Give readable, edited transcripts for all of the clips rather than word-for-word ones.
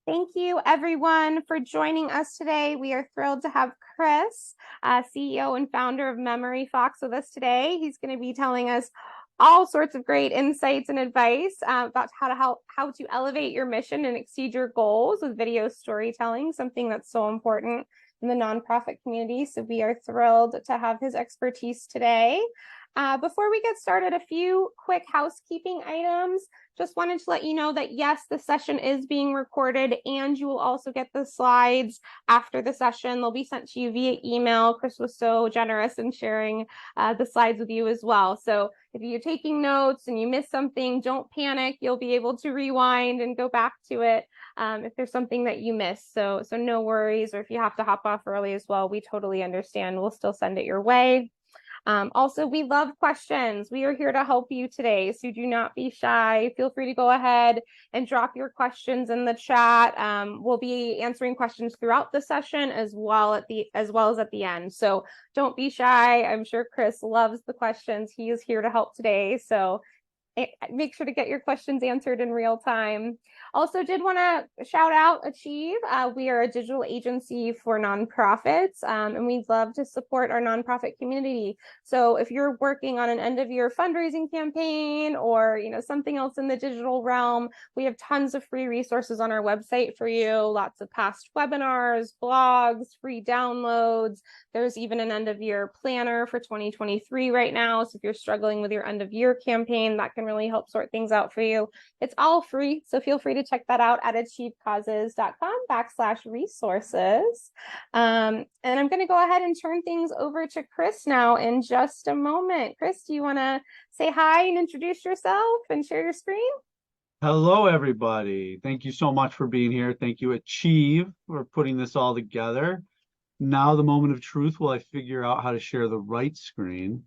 Thank you, everyone, for joining us today. We are thrilled to have Chris, CEO and founder of MemoryFox, with us today. He's going to be telling us all sorts of great insights and advice about how to elevate your mission and exceed your goals with video storytelling, something that's so important in the nonprofit community. So we are thrilled to have his expertise today. Before we get started, a few quick housekeeping items. Just wanted to let you know that yes, the session is being recorded, and you will also get the slides after the session. They'll be sent to you via email. Chris was so generous in sharing the slides with you as well. So if you're taking notes and you miss something, don't panic. You'll be able to rewind and go back to it if there's something that you missed. So no worries, or if you have to hop off early as well, we totally understand. We'll still send it your way. Also, we love questions. We are here to help you today, so do not be shy. Feel free to go ahead and drop your questions in the chat. We'll be answering questions throughout the session as well as at the end. So don't be shy. I'm sure Chris loves the questions. He is here to help today. So make sure to get your questions answered in real time. Also did want to shout out Achieve. We are a digital agency for nonprofits, and we'd love to support our nonprofit community. So if you're working on an end of year fundraising campaign or something else in the digital realm, we have tons of free resources on our website for you. Lots of past webinars, blogs, free downloads. There's even an end of year planner for 2023 right now. So if you're struggling with your end of year campaign, that can really help sort things out for you. It's all free, so feel free to check that out at achievecauses.com/resources. And I'm going to go ahead and turn things over to Chris now in just a moment. Chris, do you want to say hi and introduce yourself and share your screen? Hello, everybody. Thank you so much for being here. Thank you, Achieve, for putting this all together. Now the moment of truth while I figure out how to share the right screen.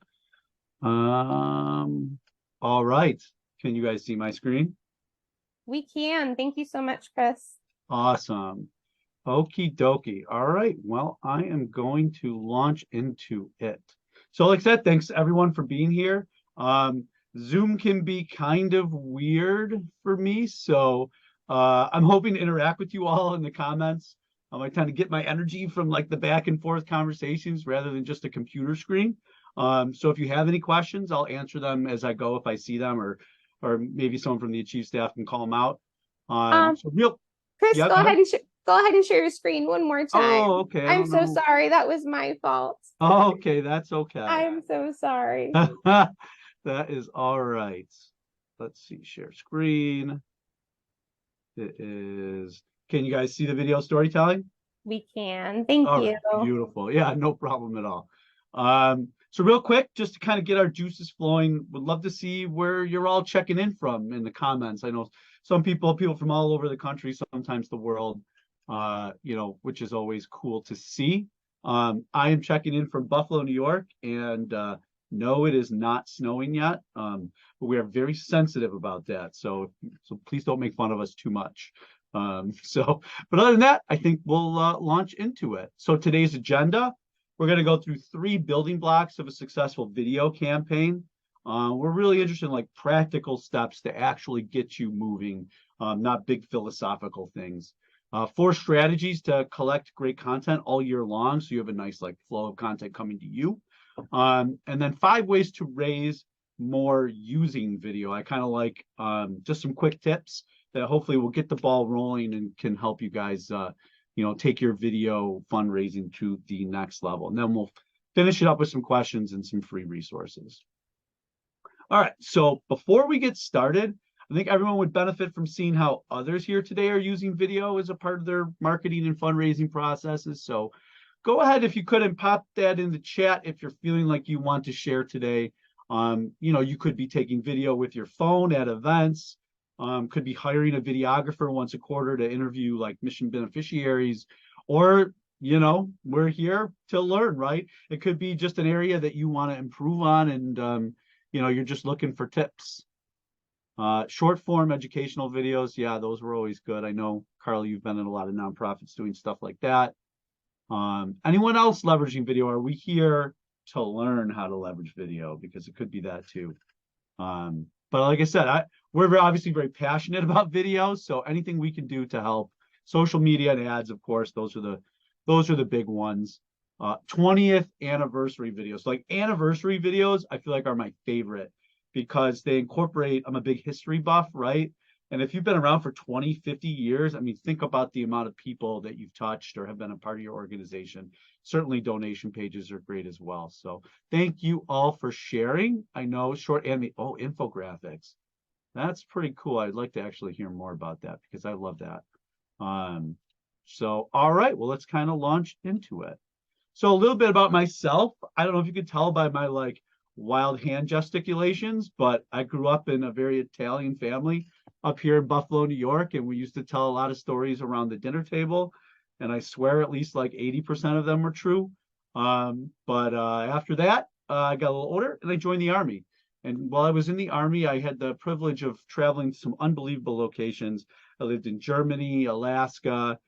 All right. Can you guys see my screen? We can. Thank you so much, Chris. Awesome. Okie dokie. All right. Well, I am going to launch into it. So like I said, thanks everyone for being here. Zoom can be kind of weird for me. So I'm hoping to interact with you all in the comments. I tend to get my energy from like the back and forth conversations rather than just a computer screen. So if you have any questions, I'll answer them as I go if I see them, or maybe someone from the Achieve staff can call them out. Chris, Yeah, go ahead and share your screen one more time. oh, okay. I I'm don't so know. sorry. That was my fault. Oh, okay, that's okay. I'm so sorry. That is all right. Let's see, share screen. It is. Can you guys see the video storytelling? We can. Thank All you. right, beautiful. Yeah, no problem at all. So real quick, just to kind of get our juices flowing, would love to see where you're all checking in from in the comments. I know some people from all over the country, sometimes the world, which is always cool to see. I am checking in from Buffalo, New York, and no, it is not snowing yet, but we are very sensitive about that. So please don't make fun of us too much. But other than that, I think we'll launch into it. So today's agenda, we're going to go through 3 building blocks of a successful video campaign. We're really interested in like practical steps to actually get you moving, not big philosophical things. 4 strategies to collect great content all year long, so you have a nice like flow of content coming to you. And then 5 ways to raise more using video. I kind of like just some quick tips that hopefully will get the ball rolling and can help you guys, take your video fundraising to the next level. And then we'll finish it up with some questions and some free resources. All right, so before we get started, I think everyone would benefit from seeing how others here today are using video as a part of their marketing and fundraising processes. So go ahead, if you could, and pop that in the chat if you're feeling like you want to share today. You could be taking video with your phone at events. Could be hiring a videographer once a quarter to interview like mission beneficiaries, or we're here to learn, right? It could be just an area that you want to improve on, and you're just looking for tips. Short form educational videos, yeah, those were always good. I know, Carly, you've been in a lot of nonprofits doing stuff like that. Anyone else leveraging video? Are we here to learn how to leverage video? Because it could be that too. But like I said, we're obviously very passionate about videos, so anything we can do to help social media and ads, of course, those are the big ones. 20th anniversary videos. Like anniversary videos, I feel like are my favorite because they incorporate, I'm a big history buff, right? And if you've been around for 20, 50 years, I mean, think about the amount of people that you've touched or have been a part of your organization. Certainly donation pages are great as well. So thank you all for sharing. I know infographics. That's pretty cool. I'd like to actually hear more about that because I love that. So, all right, well, let's kind of launch into it. So a little bit about myself. I don't know if you could tell by my like wild hand gesticulations, but I grew up in a very Italian family up here in Buffalo, New York, and we used to tell a lot of stories around the dinner table. And I swear at least like 80% of them were true. But after that, I got a little older and I joined the Army. And while I was in the Army, I had the privilege of traveling to some unbelievable locations. I lived in Germany, Alaska,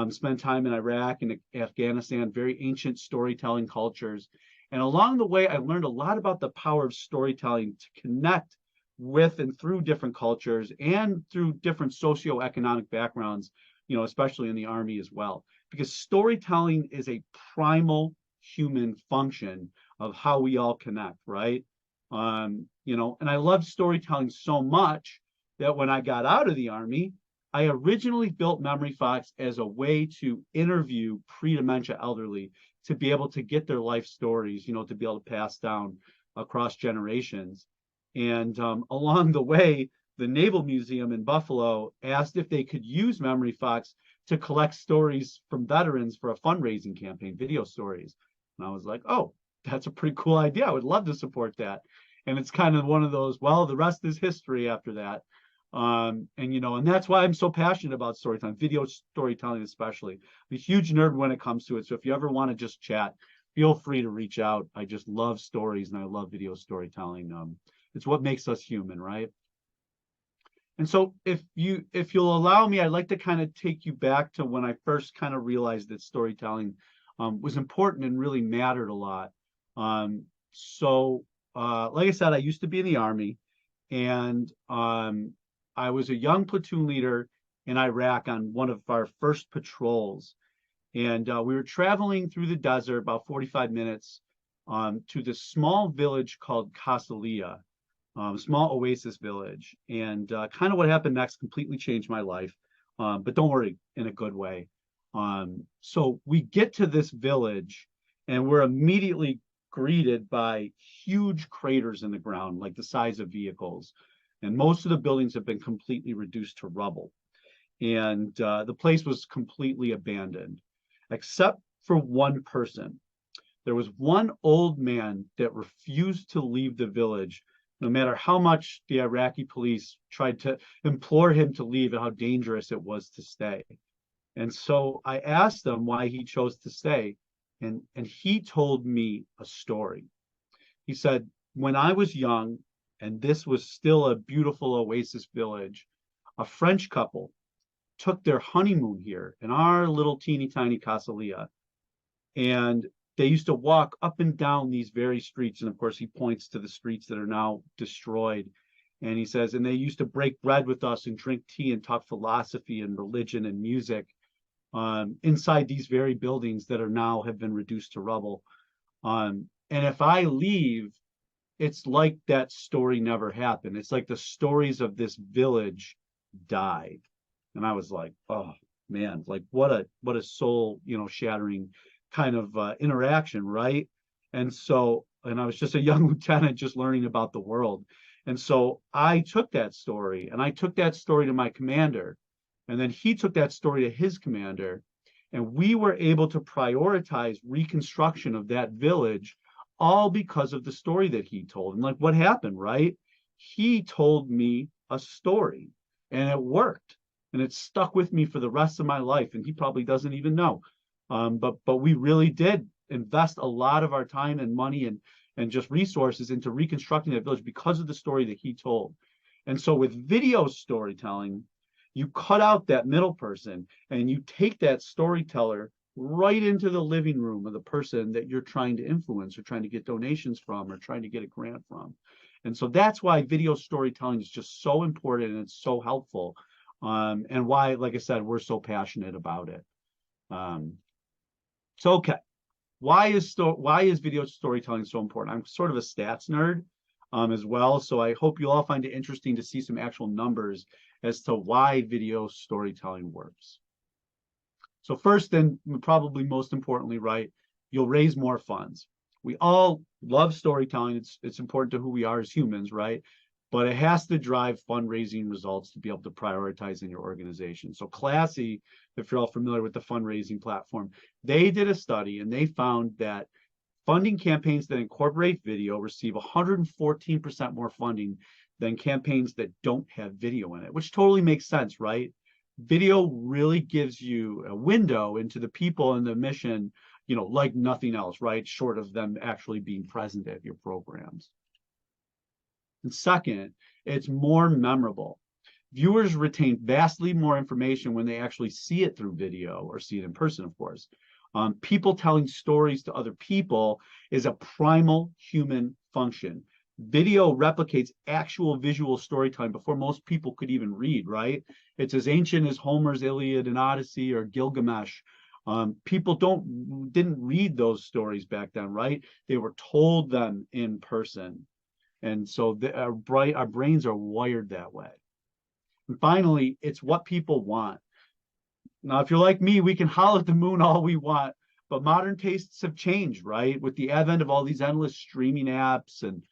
spent time in Iraq and Afghanistan, very ancient storytelling cultures. And along the way, I learned a lot about the power of storytelling to connect with and through different cultures and through different socioeconomic backgrounds, especially in the Army as well. Because storytelling is a primal human function of how we all connect, right? And I loved storytelling so much that when I got out of the Army, I originally built MemoryFox as a way to interview pre-dementia elderly to be able to get their life stories, to be able to pass down across generations. And along the way, the Naval Museum in Buffalo asked if they could use MemoryFox to collect stories from veterans for a fundraising campaign, video stories. And I was like, oh, that's a pretty cool idea. I would love to support that. And it's kind of one of those, well, the rest is history after that. And that's why I'm so passionate about storytelling, video storytelling especially. I'm a huge nerd when it comes to it. So if you ever want to just chat, feel free to reach out. I just love stories and I love video storytelling. It's what makes us human, right? And so if you'll allow me, I'd like to kind of take you back to when I first kind of realized that storytelling was important and really mattered a lot. Like I said, I used to be in the Army, and I was a young platoon leader in Iraq on one of our first patrols. And we were traveling through the desert about 45 minutes to this small village called Kasalia, small oasis village. And kind of what happened next completely changed my life. But don't worry, in a good way. So we get to this village and we're immediately greeted by huge craters in the ground, like the size of vehicles. And most of the buildings have been completely reduced to rubble. And the place was completely abandoned, except for one person. There was one old man that refused to leave the village, no matter how much the Iraqi police tried to implore him to leave and how dangerous it was to stay. And so I asked him why he chose to stay. And he told me a story. He said, when I was young, and this was still a beautiful oasis village, a French couple took their honeymoon here in our little teeny tiny Casalia. And they used to walk up and down these very streets. And of course, he points to the streets that are now destroyed. And he says, and they used to break bread with us and drink tea and talk philosophy and religion and music inside these very buildings that are now have been reduced to rubble. And if I leave, it's like that story never happened. It's like the stories of this village died. And I was like, oh man, like what a soul, shattering kind of interaction, right? And I was just a young lieutenant just learning about the world. And so I took that story and I took that story to my commander. And then he took that story to his commander. And we were able to prioritize reconstruction of that village all because of the story that he told. And like what happened, right? He told me a story and it worked. And it stuck with me for the rest of my life. And he probably doesn't even know. But we really did invest a lot of our time and money and just resources into reconstructing that village because of the story that he told. And so with video storytelling, you cut out that middle person and you take that storyteller right into the living room of the person that you're trying to influence or trying to get donations from or trying to get a grant from. And so that's why video storytelling is just so important and it's so helpful. and why, like I said, we're so passionate about it. So, okay. Why is video storytelling so important? I'm sort of a stats nerd as well, so I hope you all find it interesting to see some actual numbers as to why video storytelling works. So first, and probably most importantly, right, you'll raise more funds. We all love storytelling. It's important to who we are as humans, right? But it has to drive fundraising results to be able to prioritize in your organization. So Classy, if you're all familiar with the fundraising platform, they did a study and they found that funding campaigns that incorporate video receive 114% more funding than campaigns that don't have video in it, which totally makes sense, right? Video really gives you a window into the people and the mission, like nothing else, right? Short of them actually being present at your programs. And second, it's more memorable. Viewers retain vastly more information when they actually see it through video or see it in person, of course. People telling stories to other people is a primal human function. Video replicates actual visual storytelling before most people could even read, right? It's as ancient as Homer's Iliad and Odyssey or Gilgamesh. People didn't read those stories back then, right? They were told them in person. And so our brains are wired that way. And finally, it's what people want. Now, if you're like me, we can holler at the moon all we want, but modern tastes have changed, right? With the advent of all these endless streaming apps and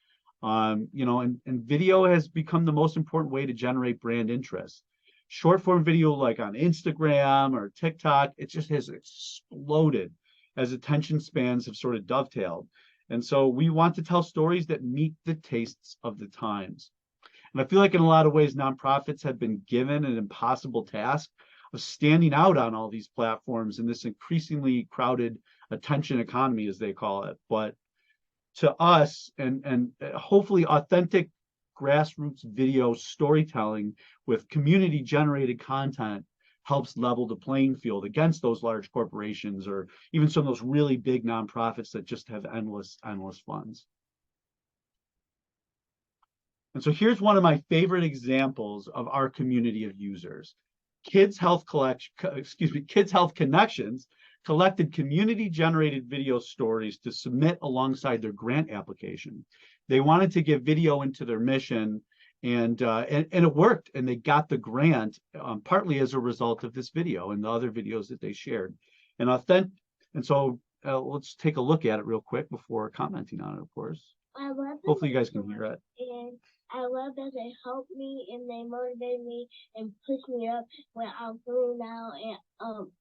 video has become the most important way to generate brand interest. Short form video like on Instagram or TikTok, it just has exploded as attention spans have sort of dovetailed. And so we want to tell stories that meet the tastes of the times. And I feel like in a lot of ways, nonprofits have been given an impossible task of standing out on all these platforms in this increasingly crowded attention economy, as they call it. But to us, and hopefully authentic grassroots video storytelling with community generated content helps level the playing field against those large corporations or even some of those really big nonprofits that just have endless funds. And so here's one of my favorite examples of our community of users. Kids Health Connections collected community-generated video stories to submit alongside their grant application. They wanted to give video into their mission, and it worked, and they got the grant partly as a result of this video and the other videos that they shared. And so let's take a look at it real quick before commenting on it, of course. Hopefully you guys can hear it. And I love that they help me and they motivate me and push me up when I'm feeling down and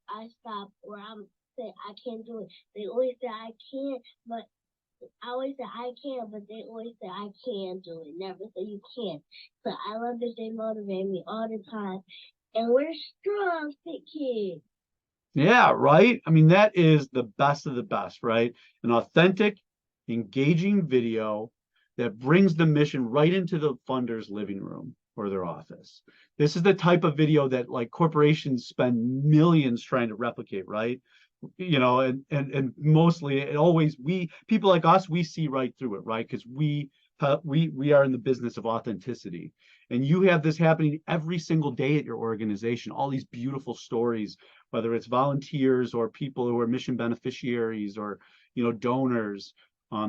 I stop or I'm say I can't do it. They always say I can't, but I always say I can, but they always say I can do it. Never say you can't. So I love that they motivate me all the time. And we're strong, fit kids. Yeah, right. I mean, that is the best of the best, right? An authentic, engaging video that brings the mission right into the funder's living room or their office. This is the type of video that like corporations spend millions trying to replicate, right? And mostly it always people like us, we see right through it, right? Because we are in the business of authenticity. And you have this happening every single day at your organization, all these beautiful stories, whether it's volunteers or people who are mission beneficiaries or donors.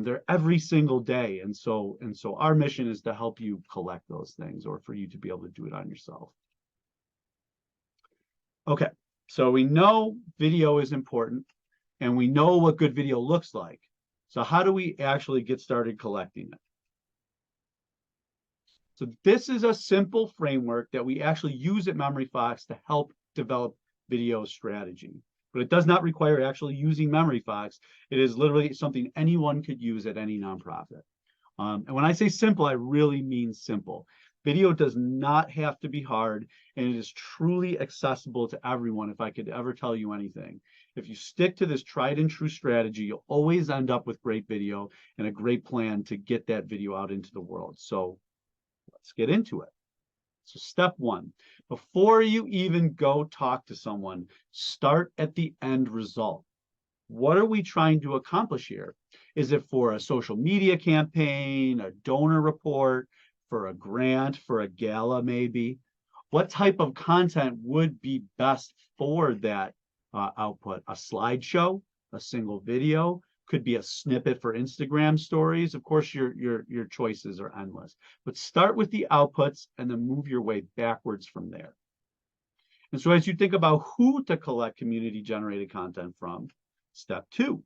They're every single day. And so our mission is to help you collect those things or for you to be able to do it on yourself. Okay, so we know video is important and we know what good video looks like. So how do we actually get started collecting it? So this is a simple framework that we actually use at MemoryFox to help develop video strategy. But it does not require actually using MemoryFox. It is literally something anyone could use at any nonprofit. And when I say simple, I really mean simple. Video does not have to be hard, and it is truly accessible to everyone if I could ever tell you anything. If you stick to this tried and true strategy, you'll always end up with great video and a great plan to get that video out into the world. So let's get into it. So step one, before you even go talk to someone, start at the end result. What are we trying to accomplish here? Is it for a social media campaign, a donor report, for a grant, for a gala maybe? What type of content would be best for that output? A slideshow, a single video, could be a snippet for Instagram stories. Of course, your choices are endless, but start with the outputs and then move your way backwards from there. And so as you think about who to collect community generated content from, step 2,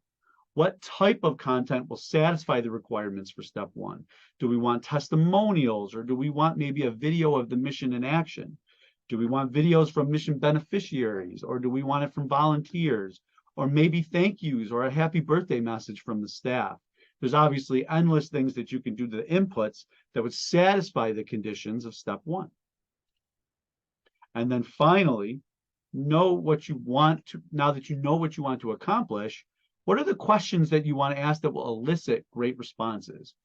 what type of content will satisfy the requirements for step 1? Do we want testimonials, or do we want maybe a video of the mission in action? Do we want videos from mission beneficiaries, or do we want it from volunteers, or maybe thank yous or a happy birthday message from the staff? There's obviously endless things that you can do to the inputs that would satisfy the conditions of step 1. And then finally, know what you want to, now that you know what you want to accomplish, what are the questions that you want to ask that will elicit great responses?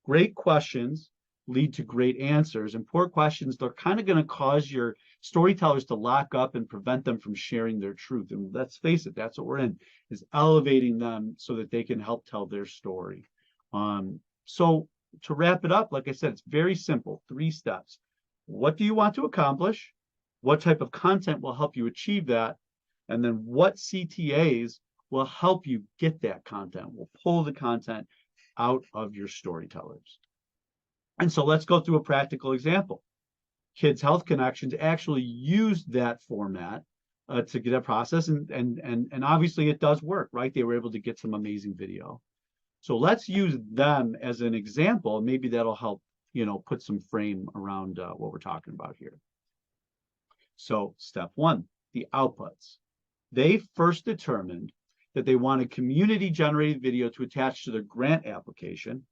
Great questions lead to great answers, and poor questions, they're kind of going to cause your storytellers to lock up and prevent them from sharing their truth. And let's face it, that's what we're in, is elevating them so that they can help tell their story. So to wrap it up, like I said, it's very simple, 3 steps. What do you want to accomplish? What type of content will help you achieve that? And then what CTAs will help you get that content, will pull the content out of your storytellers. And so let's go through a practical example. Kids Health Connections actually used that format to get a process, and obviously it does work, right? They were able to get some amazing video. So let's use them as an example. Maybe that'll help, put some frame around what we're talking about here. So step 1, the outputs. They first determined that they wanted community-generated video to attach to their grant application,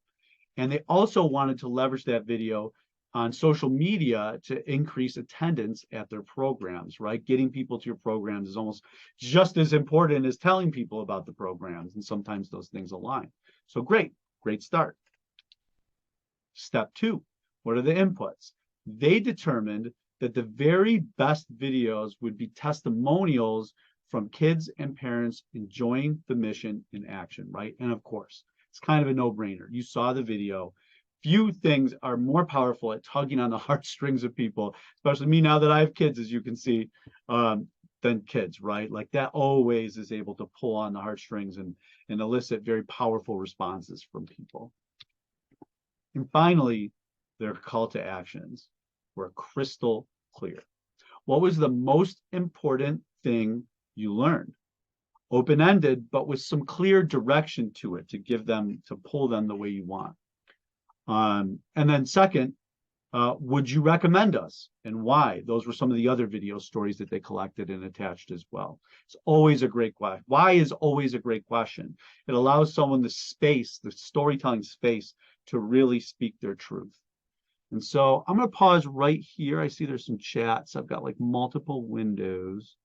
and they also wanted to leverage that video on social media to increase attendance at their programs, right? Getting people to your programs is almost just as important as telling people about the programs, and sometimes those things align. So great start. Step 2, what are the inputs? They determined that the very best videos would be testimonials from kids and parents enjoying the mission in action, right? And of course, it's kind of a no-brainer. You saw the video. Few things are more powerful at tugging on the heartstrings of people, especially me now that I have kids, as you can see, than kids, right? Like that always is able to pull on the heartstrings and elicit very powerful responses from people. And finally, their call to actions were crystal clear. What was the most important thing you learned? Open-ended, but with some clear direction to it to give them, to pull them the way you want. And then second, would you recommend us and why? Those were some of the other video stories that they collected and attached as well. It's always a great question. Why is always a great question. It allows someone the space, the storytelling space, to really speak their truth. And so I'm going to pause right here. I see there's some chats. I've got like multiple windows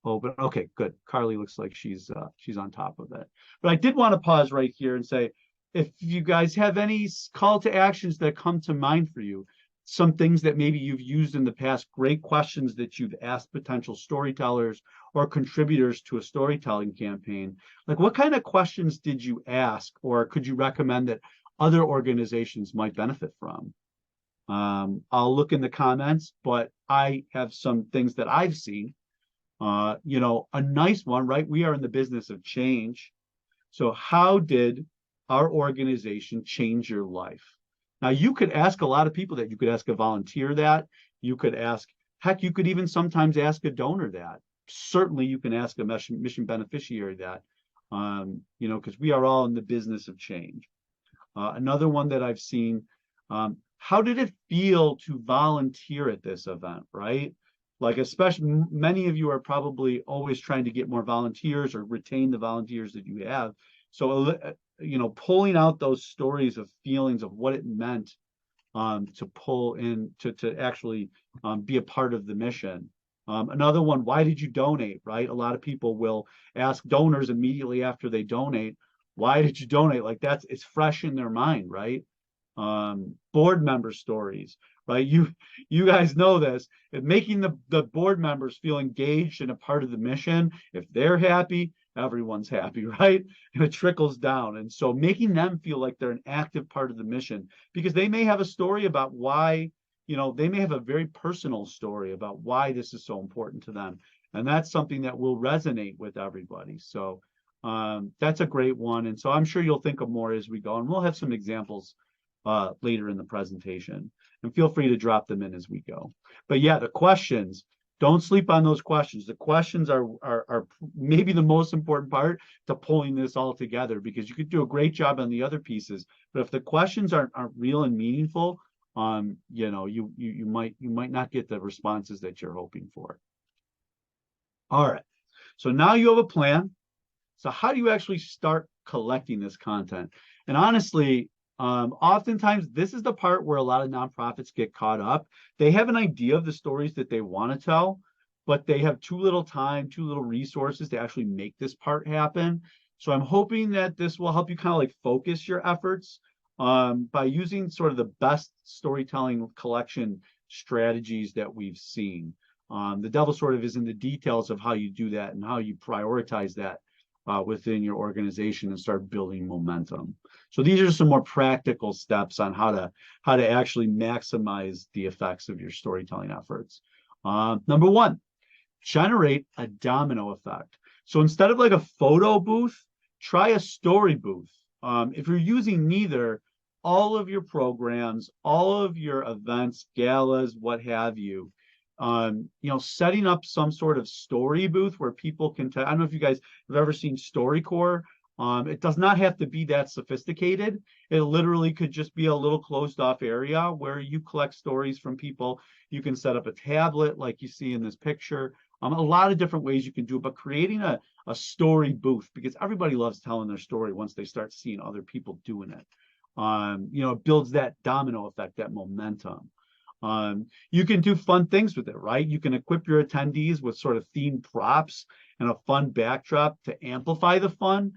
open. Okay, good. Carly looks like she's on top of it. But I did want to pause right here and say, if you guys have any call to actions that come to mind for you, some things that maybe you've used in the past, great questions that you've asked potential storytellers or contributors to a storytelling campaign, like what kind of questions did you ask, or could you recommend that other organizations might benefit from? I'll look in the comments, but I have some things that I've seen. A nice one, right? We are in the business of change. So how did our organization change your life? Now, you could ask a lot of people that. You could ask a volunteer that. You could ask, heck, you could even sometimes ask a donor that. Certainly, you can ask a mission beneficiary that, because we are all in the business of change. Another one that I've seen, how did it feel to volunteer at this event, right? Like, especially many of you are probably always trying to get more volunteers or retain the volunteers that you have. So, pulling out those stories of feelings of what it meant to pull in, to actually be a part of the mission. Another one, why did you donate, right? A lot of people will ask donors immediately after they donate, why did you donate? Like it's fresh in their mind, right? Board member stories, right? You guys know this. If making the board members feel engaged and a part of the mission, if they're happy, everyone's happy, right? And it trickles down. And so making them feel like they're an active part of the mission, because they may have a story about why they may have a very personal story about why this is so important to them. And that's something that will resonate with everybody. So that's a great one. And so I'm sure you'll think of more as we go. And we'll have some examples later in the presentation. And feel free to drop them in as we go. But yeah, the questions, don't sleep on those questions. The questions are maybe the most important part to pulling this all together, because you could do a great job on the other pieces. But if the questions aren't real and meaningful, you might not get the responses that you're hoping for. All right. So now you have a plan. So how do you actually start collecting this content? And honestly, oftentimes this is the part where a lot of nonprofits get caught up. They have an idea of the stories that they want to tell, but they have too little time, too little resources to actually make this part happen. So I'm hoping that this will help you kind of like focus your efforts by using sort of the best storytelling collection strategies that we've seen. The devil sort of is in the details of how you do that and how you prioritize that within your organization and start building momentum. So these are some more practical steps on how to actually maximize the effects of your storytelling efforts. Number one, generate a domino effect. So instead of like a photo booth, try a story booth. If you're using neither, all of your programs, all of your events, galas, what have you, setting up some sort of story booth where people can I don't know if you guys have ever seen StoryCorps. It does not have to be that sophisticated. It literally could just be a little closed off area where you collect stories from people. You can set up a tablet like you see in this picture. A lot of different ways you can do it, but creating a story booth, because everybody loves telling their story once they start seeing other people doing it. It builds that domino effect, that momentum. You can do fun things with it, right? You can equip your attendees with sort of themed props and a fun backdrop to amplify the fun,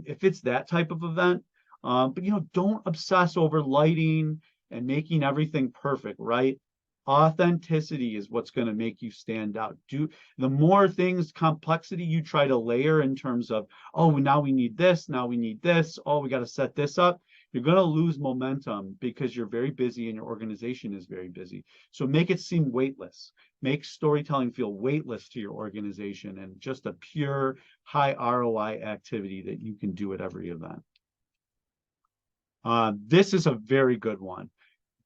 if it's that type of event. But don't obsess over lighting and making everything perfect, right? Authenticity is what's going to make you stand out. The more complexity you try to layer in terms of, oh, now we need this, now we need this, oh, we got to set this up, you're going to lose momentum because you're very busy and your organization is very busy. So make it seem weightless. Make storytelling feel weightless to your organization and just a pure high ROI activity that you can do at every event. This is a very good one.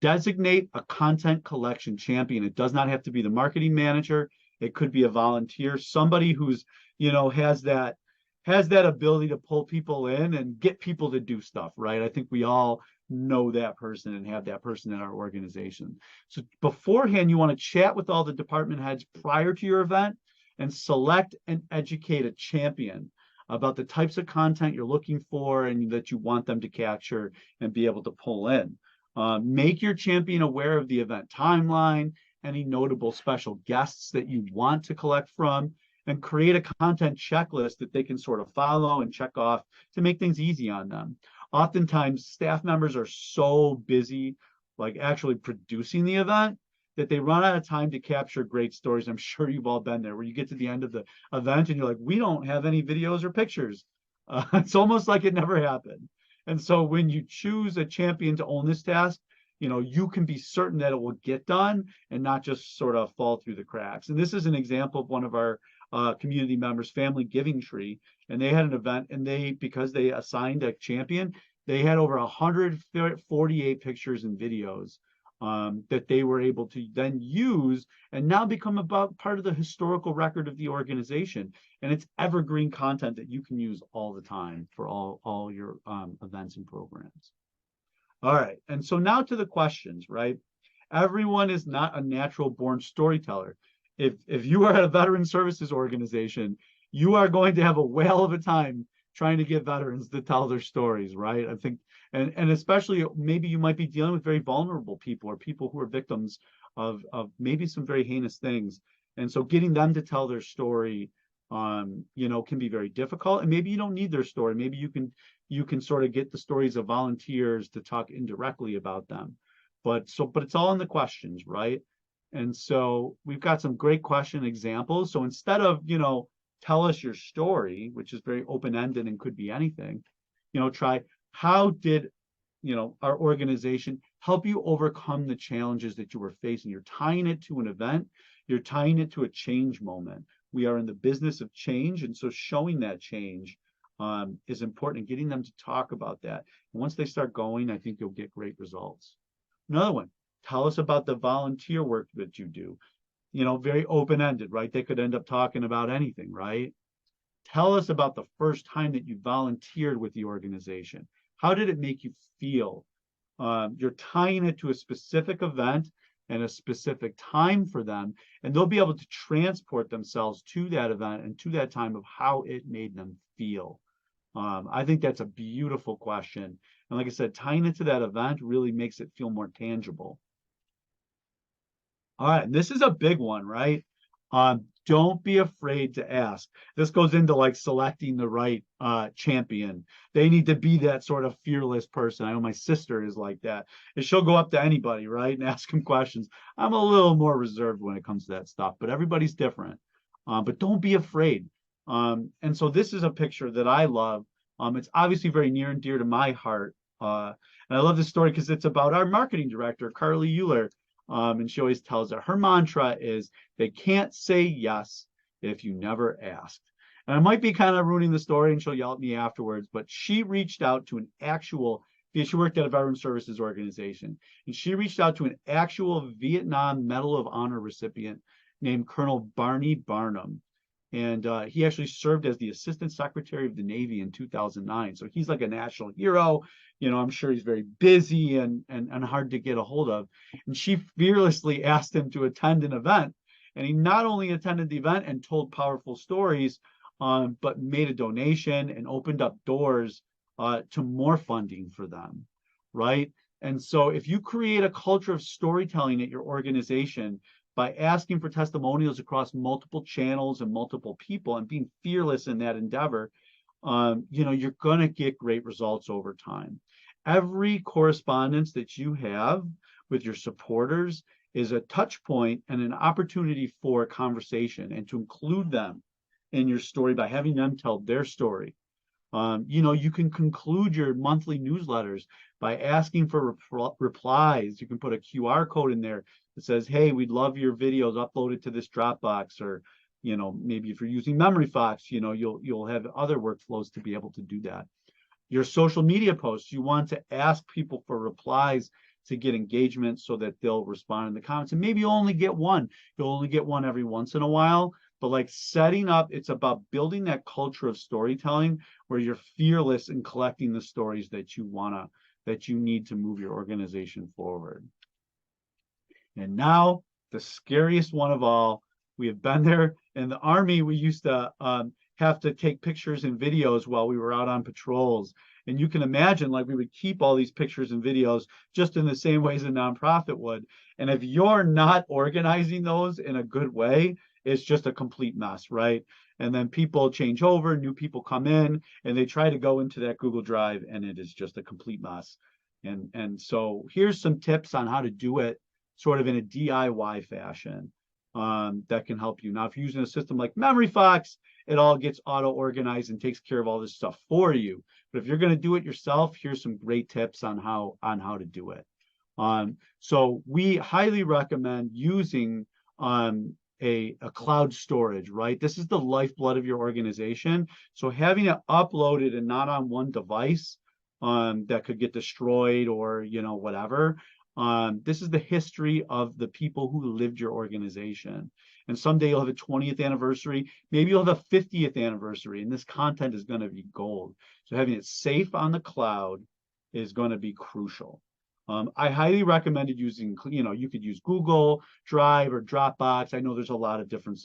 Designate a content collection champion. It does not have to be the marketing manager. It could be a volunteer, somebody who's, has that ability to pull people in and get people to do stuff, right? I think we all know that person and have that person in our organization. So beforehand, you want to chat with all the department heads prior to your event and select and educate a champion about the types of content you're looking for and that you want them to capture and be able to pull in. Make your champion aware of the event timeline, any notable special guests that you want to collect from, and create a content checklist that they can sort of follow and check off to make things easy on them. Oftentimes, staff members are so busy, like actually producing the event, that they run out of time to capture great stories. I'm sure you've all been there, where you get to the end of the event and you're like, we don't have any videos or pictures. It's almost like it never happened. And so when you choose a champion to own this task, you can be certain that it will get done and not just sort of fall through the cracks. And this is an example of one of our community members, Family Giving Tree, and they had an event, and because they assigned a champion, they had over 148 pictures and videos that they were able to then use and now become about part of the historical record of the organization. And it's evergreen content that you can use all the time for all your events and programs. All right, and so now to the questions, right? Everyone is not a natural born storyteller. If you are at a veteran services organization, you are going to have a whale of a time trying to get veterans to tell their stories, right? I think, and especially maybe you might be dealing with very vulnerable people or people who are victims of maybe some very heinous things. And so getting them to tell their story, can be very difficult. And maybe you don't need their story. Maybe you can sort of get the stories of volunteers to talk indirectly about them. But it's all in the questions, right? And so we've got some great question examples. So instead of, tell us your story, which is very open-ended and could be anything, try, how did our organization, help you overcome the challenges that you were facing. You're tying it to an event, you're tying it to a change moment. We are in the business of change, and so showing that change is important, and getting them to talk about that. And once they start going, I think you'll get great results. Another one, tell us about the volunteer work that you do. Very open-ended, right? They could end up talking about anything, right? Tell us about the first time that you volunteered with the organization. How did it make you feel? You're tying it to a specific event and a specific time for them, and they'll be able to transport themselves to that event and to that time of how it made them feel. I think that's a beautiful question. And like I said, tying it to that event really makes it feel more tangible. All right, this is a big one, right? Don't be afraid to ask. This goes into like selecting the right champion. They need to be that sort of fearless person. I know my sister is like that. And she'll go up to anybody, right, and ask them questions. I'm a little more reserved when it comes to that stuff, but everybody's different. But don't be afraid. And so this is a picture that I love. It's obviously very near and dear to my heart. And I love this story because it's about our marketing director, Carly Euler. And she always tells it. Her mantra is, they can't say yes if you never asked. And I might be kind of ruining the story, and she'll yell at me afterwards, but she reached out to she worked at a veteran services organization, and she reached out to an actual Vietnam Medal of Honor recipient named Colonel Barney Barnum. And he actually served as the Assistant Secretary of the Navy in 2009. So he's like a national hero. I'm sure he's very busy and hard to get a hold of. And she fearlessly asked him to attend an event. And he not only attended the event and told powerful stories, but made a donation and opened up doors to more funding for them, right? And so if you create a culture of storytelling at your organization, by asking for testimonials across multiple channels and multiple people and being fearless in that endeavor, you're going to get great results over time. Every correspondence that you have with your supporters is a touch point and an opportunity for a conversation, and to include them in your story by having them tell their story. You can conclude your monthly newsletters by asking for replies. You can put a QR code in there that says, hey, we'd love your videos uploaded to this Dropbox, or maybe if you're using MemoryFox, you'll have other workflows to be able to do that. Your social media posts, you want to ask people for replies to get engagement so that they'll respond in the comments. And maybe you'll only get one. You'll only get one every once in a while. But like setting up, it's about building that culture of storytelling where you're fearless in collecting the stories that you need to move your organization forward. And now the scariest one of all. We have been there in the Army. We used to have to take pictures and videos while we were out on patrols. And you can imagine, like, we would keep all these pictures and videos just in the same way as a nonprofit would. And if you're not organizing those in a good way, it's just a complete mess, right? And then people change over, new people come in, and they try to go into that Google Drive, and it is just a complete mess. And so here's some tips on how to do it sort of in a DIY fashion that can help you. Now, if you're using a system like MemoryFox, it all gets auto-organized and takes care of all this stuff for you. But if you're going to do it yourself, here's some great tips on how to do it. So we highly recommend using a cloud storage, right? This is the lifeblood of your organization. So having it uploaded and not on one device that could get destroyed or whatever. This is the history of the people who lived your organization. And someday you'll have a 20th anniversary. Maybe you'll have a 50th anniversary, and this content is going to be gold. So having it safe on the cloud is going to be crucial. I highly recommended using, you could use Google Drive or Dropbox. I know there's a lot of different,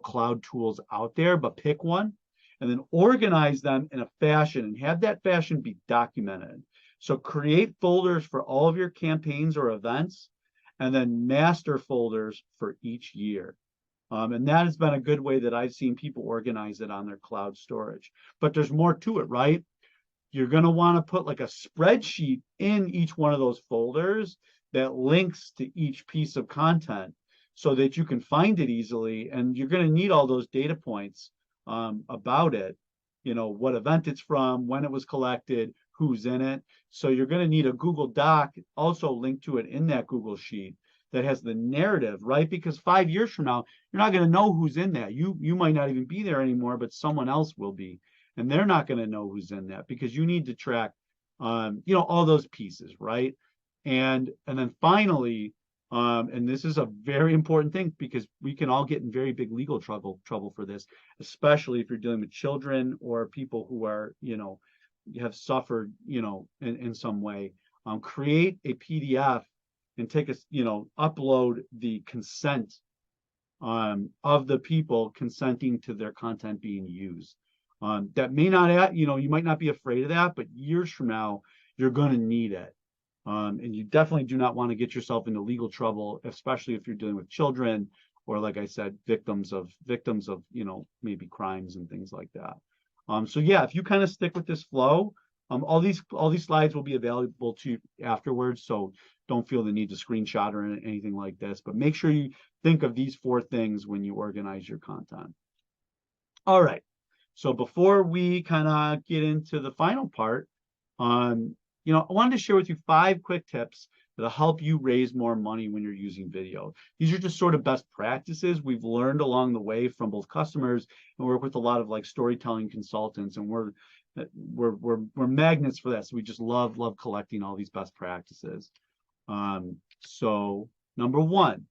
cloud tools out there, but pick one and then organize them in a fashion and have that fashion be documented. So create folders for all of your campaigns or events, and then master folders for each year. And that has been a good way that I've seen people organize it on their cloud storage. But there's more to it, right? You're going to want to put like a spreadsheet in each one of those folders that links to each piece of content so that you can find it easily. And you're going to need all those data points about it. What event it's from, when it was collected, who's in it. So you're going to need a Google Doc also linked to it in that Google Sheet that has the narrative, right? Because 5 years from now, you're not going to know who's in that. You might not even be there anymore, but someone else will be. And they're not going to know who's in that because you need to track, all those pieces, right? And then finally, and this is a very important thing because we can all get in very big legal trouble for this, especially if you're dealing with children or people who are, have suffered, in some way. Create a PDF and upload the consent of the people consenting to their content being used. That may not, you might not be afraid of that, but years from now, you're going to need it. And you definitely do not want to get yourself into legal trouble, especially if you're dealing with children or, like I said, victims of, maybe crimes and things like that. So yeah, if you kind of stick with this flow, all these slides will be available to you afterwards. So don't feel the need to screenshot or anything like this, but make sure you think of these 4 things when you organize your content. All right. So before we kind of get into the final part, I wanted to share with you 5 quick tips that'll help you raise more money when you're using video. These are just sort of best practices we've learned along the way from both customers and work with a lot of like storytelling consultants, and we're magnets for that. So we just love collecting all these best practices. So number 1,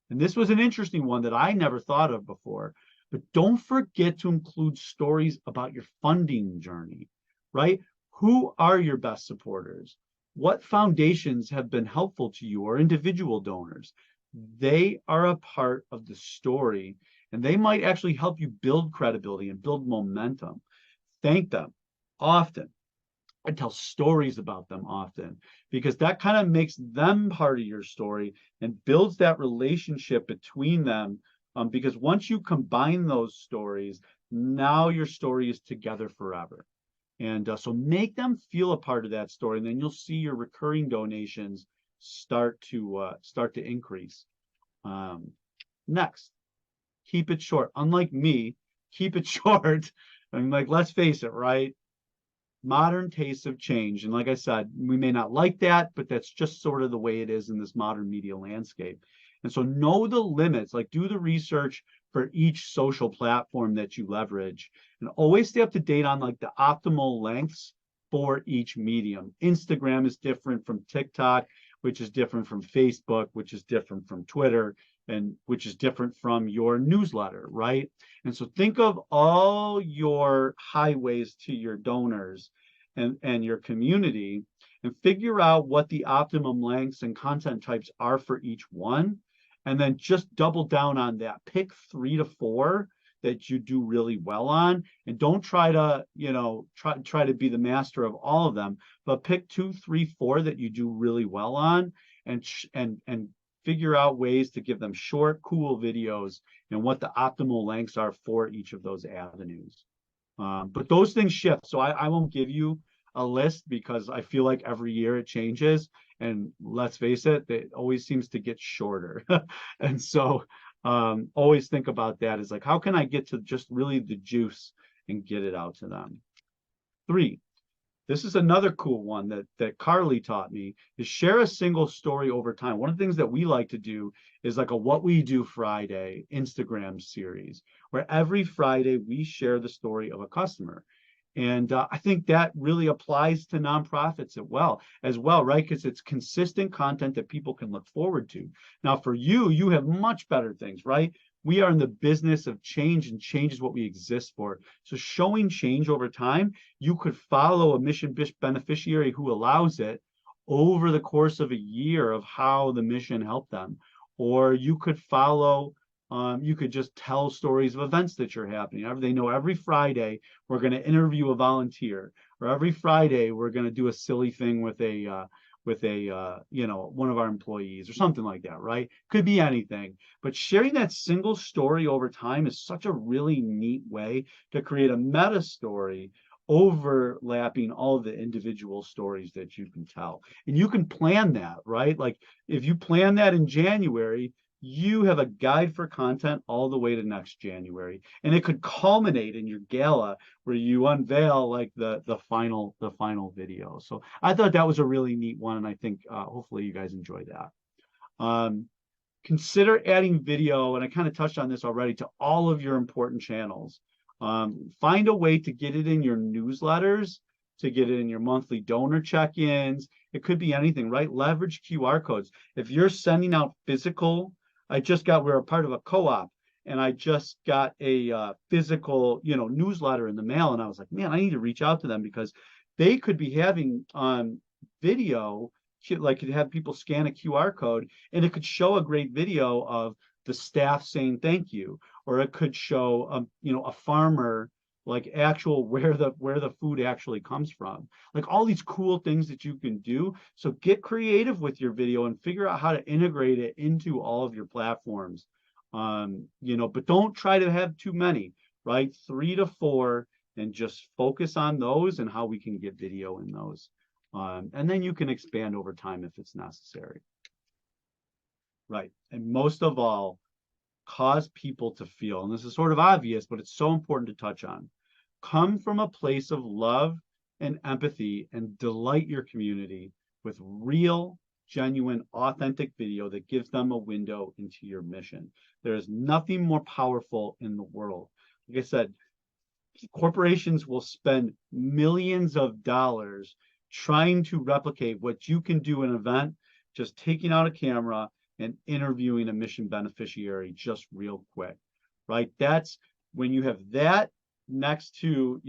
and this was an interesting one that I never thought of before, but don't forget to include stories about your funding journey, right? Who are your best supporters? What foundations have been helpful to you or individual donors? They are a part of the story, and they might actually help you build credibility and build momentum. Thank them often and tell stories about them often, because that kind of makes them part of your story and builds that relationship between them. Because once you combine those stories, now your story is together forever. And so make them feel a part of that story, and then you'll see your recurring donations start to increase. Next, keep it short. Unlike me, keep it short. I mean, like, let's face it, right? Modern tastes have changed. And like I said, we may not like that, but that's just sort of the way it is in this modern media landscape. And so know the limits, like do the research for each social platform that you leverage, and always stay up to date on like the optimal lengths for each medium. Instagram is different from TikTok, which is different from Facebook, which is different from Twitter, and which is different from your newsletter, right? And so think of all your highways to your donors and your community, and figure out what the optimum lengths and content types are for each one. And then just double down on that. Pick 3 to 4 that you do really well on, and don't try to, try to be the master of all of them, but pick 2, 3, 4 that you do really well on, and figure out ways to give them short, cool videos and what the optimal lengths are for each of those avenues. But those things shift, so I won't give you a list because I feel like every year it changes, and let's face it, it always seems to get shorter. And so always think about that as like, how can I get to just really the juice and get it out to them? 3, this is another cool one that Carly taught me, is share a single story over time. One of the things that we like to do is like a What We Do Friday Instagram series, where every Friday we share the story of a customer. And I think that really applies to nonprofits as well, right? Because it's consistent content that people can look forward to. Now, for you have much better things, right? We are in the business of change, and change is what we exist for. So showing change over time, you could follow a mission beneficiary who allows it over the course of a year of how the mission helped them. Or you could follow you could just tell stories of events that you're happening. They know every Friday we're going to interview a volunteer, or every Friday we're going to do a silly thing with one of our employees or something like that, right? Could be anything. But sharing that single story over time is such a really neat way to create a meta story overlapping all the individual stories that you can tell. And you can plan that, right? Like if you plan that in January, you have a guide for content all the way to next January. And it could culminate in your gala where you unveil like the final video. So I thought that was a really neat one, and I think hopefully you guys enjoyed that. Consider adding video, and I kind of touched on this already, to all of your important channels. Find a way to get it in your newsletters, to get it in your monthly donor check-ins. It could be anything, right? Leverage QR codes. If you're sending out physical, we're a part of a co-op, and I just got a physical, newsletter in the mail, and I was like, man, I need to reach out to them because they could be having video, like could have people scan a QR code, and it could show a great video of the staff saying thank you, or it could show a farmer, like actual where the food actually comes from, like all these cool things that you can do. So get creative with your video and figure out how to integrate it into all of your platforms. But don't try to have too many, right? 3 to 4, and just focus on those and how we can get video in those. And then you can expand over time if it's necessary. Right. And most of all, cause people to feel, and this is sort of obvious, but it's so important to touch on. Come from a place of love and empathy and delight your community with real, genuine, authentic video that gives them a window into your mission. There is nothing more powerful in the world. Like I said, corporations will spend millions of dollars trying to replicate what you can do in an event, just taking out a camera and interviewing a mission beneficiary just real quick, right? That's when you have that next to,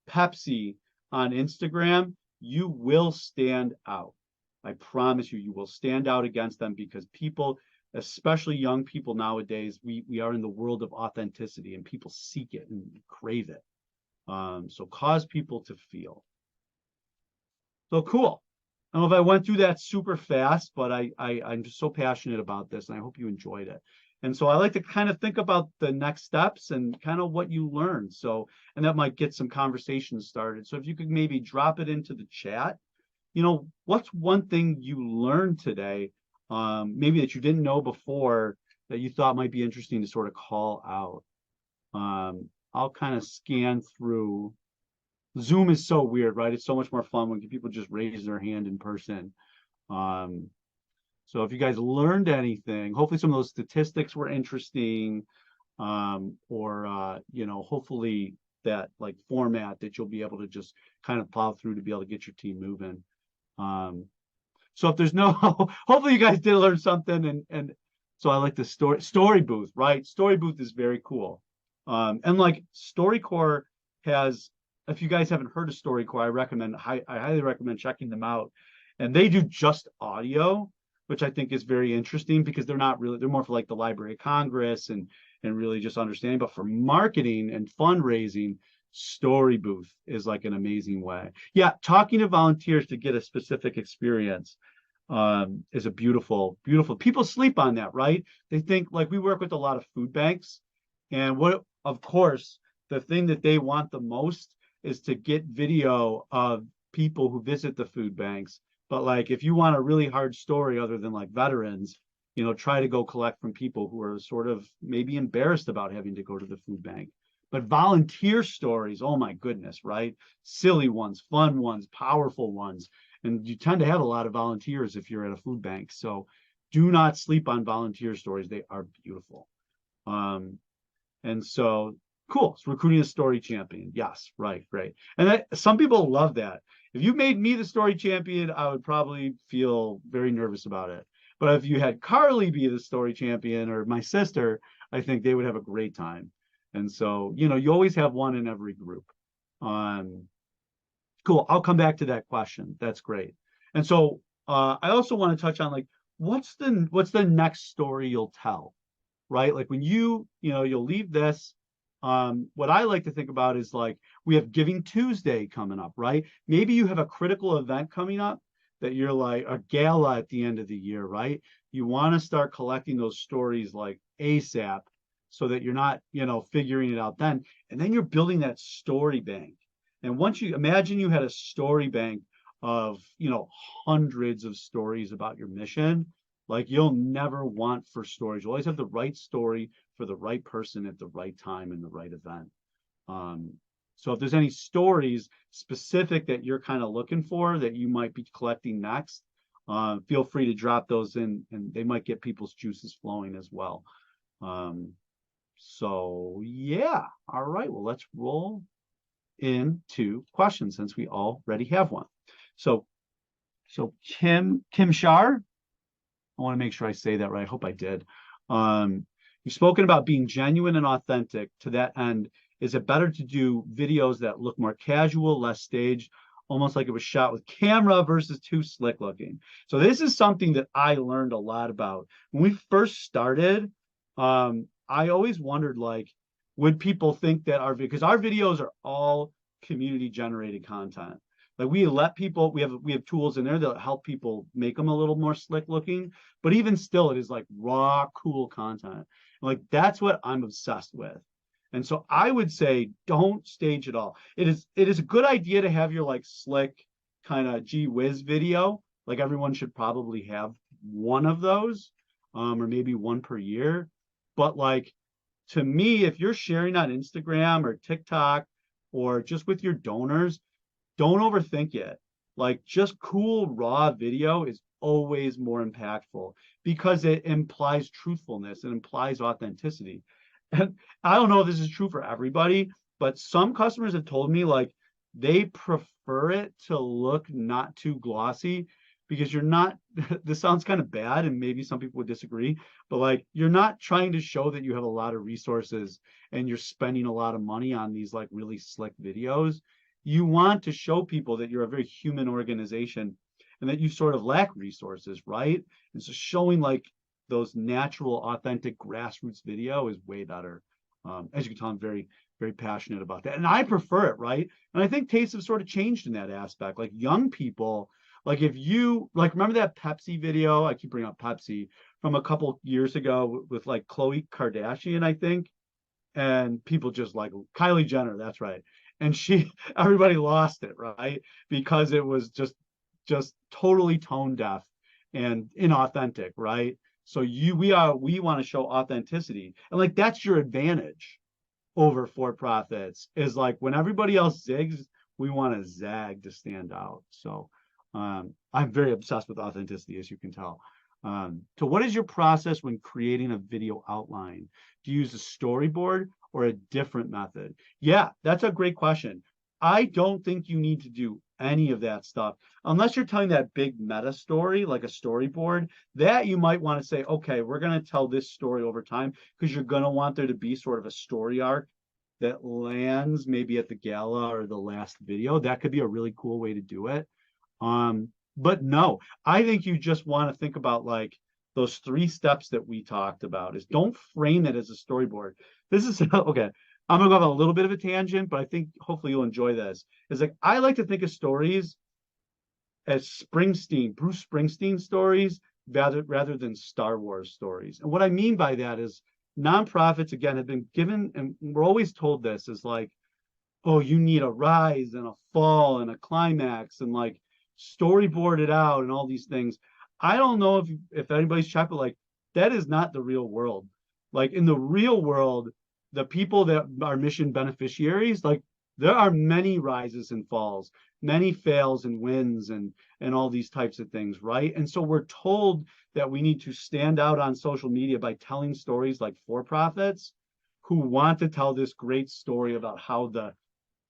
Pepsi on Instagram, you will stand out. I promise you, you will stand out against them because people, especially young people nowadays, we are in the world of authenticity and people seek it and crave it. So cause people to feel. So cool. I don't know if I went through that super fast, but I'm just so passionate about this, and I hope you enjoyed it. And so I like to kind of think about the next steps and kind of what you learned. So, and that might get some conversations started. So if you could maybe drop it into the chat, what's one thing you learned today, maybe that you didn't know before that you thought might be interesting to sort of call out. I'll kind of scan through. Zoom is so weird, right? It's so much more fun when people just raise their hand in person. So if you guys learned anything, hopefully some of those statistics were interesting, or hopefully that like format that you'll be able to just kind of plow through to be able to get your team moving. So if there's no, hopefully you guys did learn something, and so I like the story booth, right? Story booth is very cool. And like StoryCorps has, if you guys haven't heard of StoryCorps, I highly recommend checking them out. And they do just audio, which I think is very interesting because they're more for like the Library of Congress and really just understanding. But for marketing and fundraising, Story Booth is like an amazing way. Yeah, talking to volunteers to get a specific experience is a beautiful. People sleep on that, right? They think, like, we work with a lot of food banks, and of course, the thing that they want the most is to get video of people who visit the food banks. But like, if you want a really hard story other than like veterans, try to go collect from people who are sort of maybe embarrassed about having to go to the food bank. But volunteer stories, oh my goodness, right? Silly ones, fun ones, powerful ones. And you tend to have a lot of volunteers if you're at a food bank. So do not sleep on volunteer stories. They are beautiful. And so cool. So recruiting a story champion. Yes, right. And some people love that. If you made me the story champion, I would probably feel very nervous about it. But if you had Carly be the story champion or my sister, I think they would have a great time. And so, you always have one in every group. Cool. I'll come back to that question. That's great. And so I also want to touch on like, what's the next story you'll tell, right? Like when you'll leave this. What I like to think about is like, we have Giving Tuesday coming up, right? Maybe you have a critical event coming up that you're like a gala at the end of the year, right? You want to start collecting those stories like ASAP so that you're not, figuring it out then. And then you're building that story bank. And once you imagine you had a story bank of, hundreds of stories about your mission, Like you'll never want for stories. You always have the right story for the right person at the right time in the right event. So if there's any stories specific that you're kind of looking for that you might be collecting next, feel free to drop those in, and they might get people's juices flowing as well. So yeah, all right. Well, let's roll into questions since we already have one. So Kim Shar, I want to make sure I say that right. I hope I did. You've spoken about being genuine and authentic. To that end, is it better to do videos that look more casual, less staged, almost like it was shot with camera versus too slick looking? So this is something that I learned a lot about. When we first started, I always wondered, like, would people think that because our videos are all community generated content. Like we let people, we have tools in there that help people make them a little more slick looking, but even still, it is like raw, cool content. Like that's what I'm obsessed with. And so I would say don't stage it all. It is a good idea to have your like slick kind of gee whiz video. Like everyone should probably have one of those, or maybe one per year. But like to me, if you're sharing on Instagram or TikTok or just with your donors, don't overthink it. Like just cool raw video is always more impactful because it implies truthfulness, it implies authenticity. And I don't know if this is true for everybody, but some customers have told me like they prefer it to look not too glossy because you're not, this sounds kind of bad and maybe some people would disagree, but like you're not trying to show that you have a lot of resources and you're spending a lot of money on these like really slick videos. You want to show people that you're a very human organization and that you sort of lack resources, right? And so showing like those natural, authentic grassroots video is way better. As you can tell, I'm very, very passionate about that. And I prefer it, right? And I think tastes have sort of changed in that aspect. Like young people, like if you, like remember that Pepsi video? I keep bringing up Pepsi from a couple years ago with like Khloe Kardashian, I think. And people just like Kylie Jenner, that's right. And everybody lost it, right? Because it was just totally tone deaf and inauthentic, right? So we want to show authenticity. And like that's your advantage over for-profits is like when everybody else zigs, we want to zag to stand out. So I'm very obsessed with authenticity, as you can tell. So what is your process when creating a video outline? Do you use a storyboard or a different method? Yeah, that's a great question. I don't think you need to do any of that stuff unless you're telling that big meta story, like a storyboard. That you might want to say, okay, we're going to tell this story over time because you're going to want there to be sort of a story arc that lands maybe at the gala or the last video. That could be a really cool way to do it. But no, I think you just want to think about like those 3 steps that we talked about is don't frame it as a storyboard. This is okay. I'm gonna go on a little bit of a tangent, but I think hopefully you'll enjoy this. It's like I like to think of stories as Bruce Springsteen stories rather than Star Wars stories. And what I mean by that is nonprofits again have been given, and we're always told this is like, oh, you need a rise and a fall and a climax and like storyboard it out and all these things. I don't know if anybody's checked, but like that is not the real world. Like in the real world, the people that are mission beneficiaries, like there are many rises and falls, many fails and wins and all these types of things, right? And so we're told that we need to stand out on social media by telling stories like for-profits who want to tell this great story about how the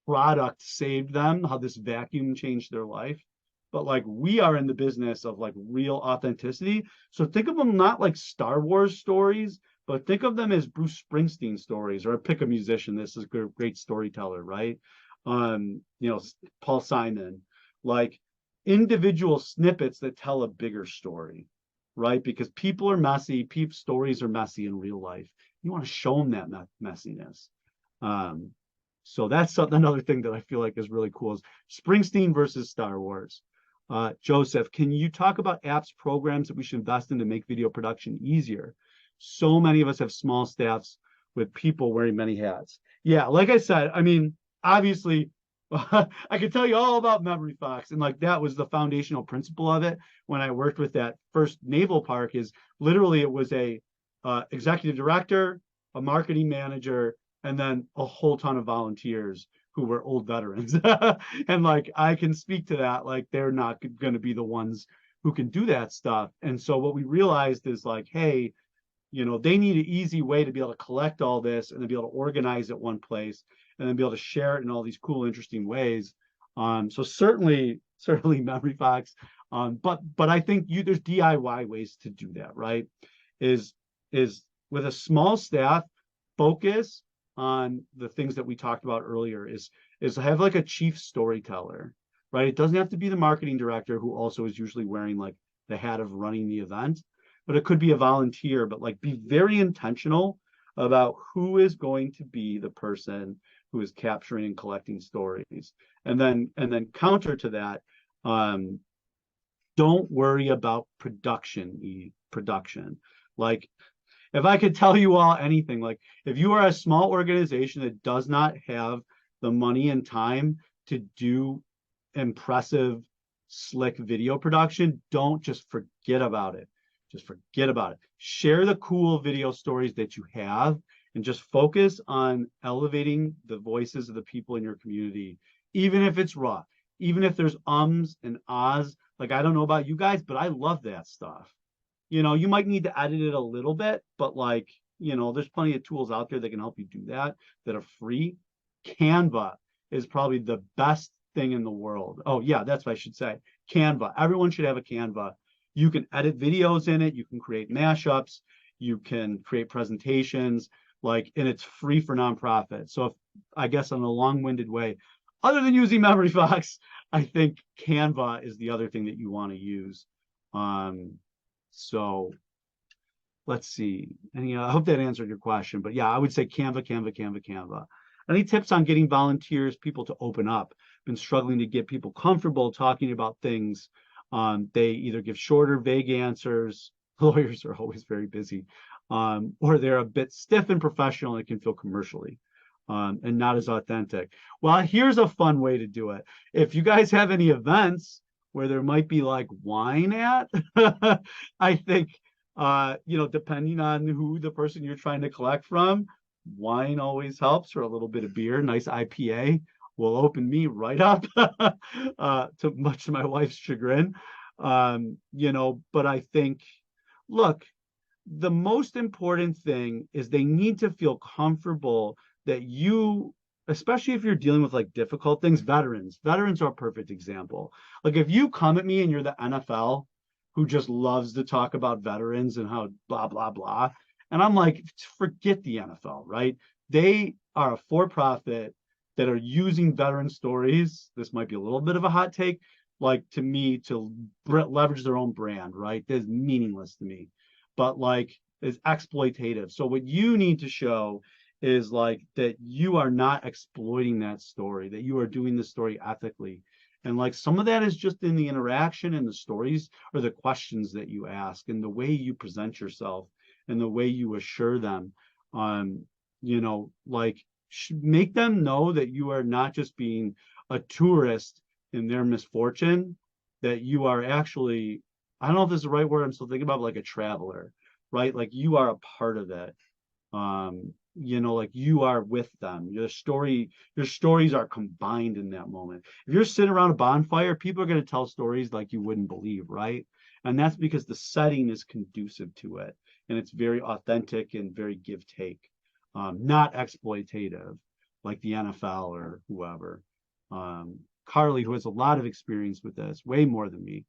product saved them, how this vacuum changed their life. But like we are in the business of like real authenticity. So think of them not like Star Wars stories, but think of them as Bruce Springsteen stories, or pick a musician. This is a great storyteller, right? Paul Simon, like individual snippets that tell a bigger story, right? Because people are messy, stories are messy in real life. You want to show them that messiness. So that's another thing that I feel like is really cool is Springsteen versus Star Wars. Joseph, can you talk about apps, programs that we should invest in to make video production easier? So many of us have small staffs with people wearing many hats. Yeah, like I said, I mean, obviously I could tell you all about MemoryFox, and like that was the foundational principle of it. When I worked with that first naval park, is literally it was a executive director, a marketing manager, and then a whole ton of volunteers who were old veterans. And like I can speak to that, like they're not going to be the ones who can do that stuff. And so what we realized is like, hey, they need an easy way to be able to collect all this and then be able to organize it one place and then be able to share it in all these cool, interesting ways. So certainly MemoryFox. But I think there's DIY ways to do that, right? Is is with a small staff, focus on the things that we talked about earlier, is have like a chief storyteller, right? It doesn't have to be the marketing director who also is usually wearing like the hat of running the event, but it could be a volunteer, but like be very intentional about who is going to be the person who is capturing and collecting stories. And then counter to that, don't worry about production. Like if I could tell you all anything, like if you are a small organization that does not have the money and time to do impressive, slick video production, don't just forget about it. Just forget about it. Share the cool video stories that you have and just focus on elevating the voices of the people in your community, even if it's raw, even if there's ums and ahs. Like, I don't know about you guys, but I love that stuff. You might need to edit it a little bit, but like, there's plenty of tools out there that can help you do that are free. Canva is probably the best thing in the world. Oh yeah, that's what I should say. Canva. Everyone should have a Canva. You can edit videos in it. You can create mashups. You can create presentations, and it's free for nonprofits. So I guess in a long-winded way, other than using MemoryFox, I think Canva is the other thing that you want to use. So let's see. I hope that answered your question. But yeah, I would say Canva. Any tips on getting volunteers, people to open up? Been struggling to get people comfortable talking about things. They either give shorter, vague answers. Lawyers are always very busy. Or they're a bit stiff and professional and it can feel commercially and not as authentic. Well, here's a fun way to do it. If you guys have any events where there might be like wine at, I think, depending on who the person you're trying to collect from, wine always helps, or a little bit of beer. Nice IPA will open me right up, to much to my wife's chagrin. But I think, look, the most important thing is they need to feel comfortable that you, especially if you're dealing with like difficult things. Veterans are a perfect example. Like if you come at me and you're the NFL who just loves to talk about veterans and how blah blah blah, and I'm like, forget the NFL, right? They are a for-profit that are using veteran stories. This might be a little bit of a hot take, like to me, to leverage their own brand, right? That's meaningless to me, but like is exploitative. So what you need to show is like that you are not exploiting that story, that you are doing the story ethically. And like some of that is just in the interaction and the stories or the questions that you ask and the way you present yourself and the way you assure them. Make them know that you are not just being a tourist in their misfortune, that you are actually, I don't know if this is the right word, I'm still thinking about, like a traveler, right? Like you are a part of it. Like you are with them. Your stories are combined in that moment. If you're sitting around a bonfire, people are going to tell stories like you wouldn't believe, right? And that's because the setting is conducive to it. And it's very authentic and very give take, not exploitative like the NFL or whoever. Carly, who has a lot of experience with this, way more than me.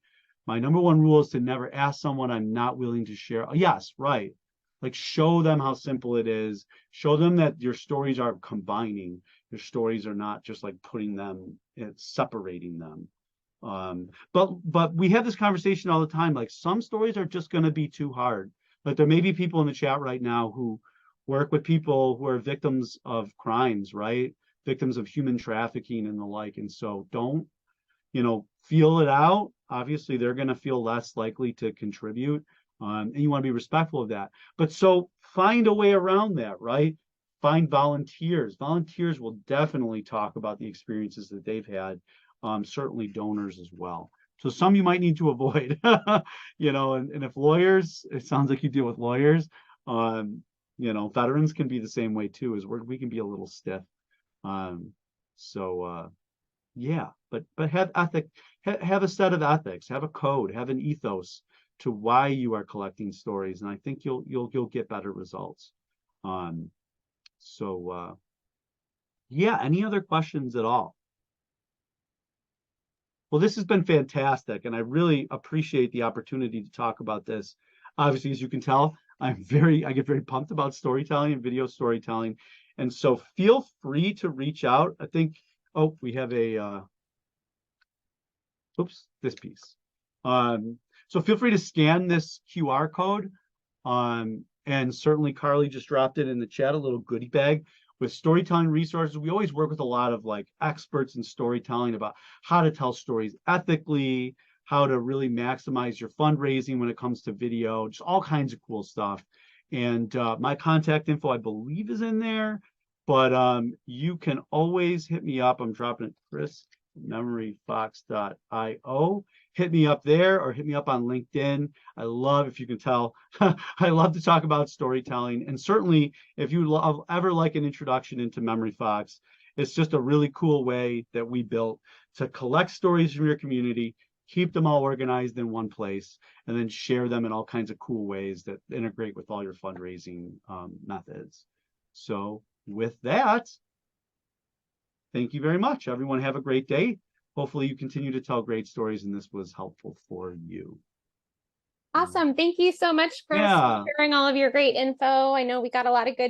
My number one rule is to never ask someone I'm not willing to share. Yes, right. Like show them how simple it is. Show them that your stories are combining. Your stories are not just like putting them, separating them. But we have this conversation all the time. Like some stories are just going to be too hard. Like there may be people in the chat right now who work with people who are victims of crimes, right? Victims of human trafficking and the like. And so don't, feel it out. Obviously, they're going to feel less likely to contribute. And you want to be respectful of that. But so find a way around that, right? find volunteers. Volunteers will definitely talk about the experiences that they've had. Certainly donors as well. So some you might need to avoid, you know, and if lawyers, it sounds like you deal with lawyers, you know, veterans can be the same way too, is we can be a little stiff. Yeah, but have have a set of ethics, have a code, have an ethos to why you are collecting stories, and I think you'll get better results. Um, yeah, any other questions at all? Well, this has been fantastic, and I really appreciate the opportunity to talk about this. Obviously, as you can tell, I get very pumped about storytelling and video storytelling. And so feel free to reach out. I think, oh, we have a, oops, this piece. So feel free to scan this QR code. And certainly Carly just dropped it in the chat, a little goodie bag with storytelling resources. We always work with a lot of like experts in storytelling about how to tell stories ethically, how to really maximize your fundraising when it comes to video, just all kinds of cool stuff. And my contact info, I believe, is in there, but you can always hit me up. I'm dropping it, Chris, MemoryFox.io. Hit me up there or hit me up on LinkedIn. I love, if you can tell, I love to talk about storytelling. And certainly if you ever like an introduction into MemoryFox, it's just a really cool way that we built to collect stories from your community, keep them all organized in one place, and then share them in all kinds of cool ways that integrate with all your fundraising methods. So with that, thank you very much. Everyone have a great day. Hopefully you continue to tell great stories and this was helpful for you. Awesome. Thank you so much, Chris, for sharing all of your great info. I know we got a lot of good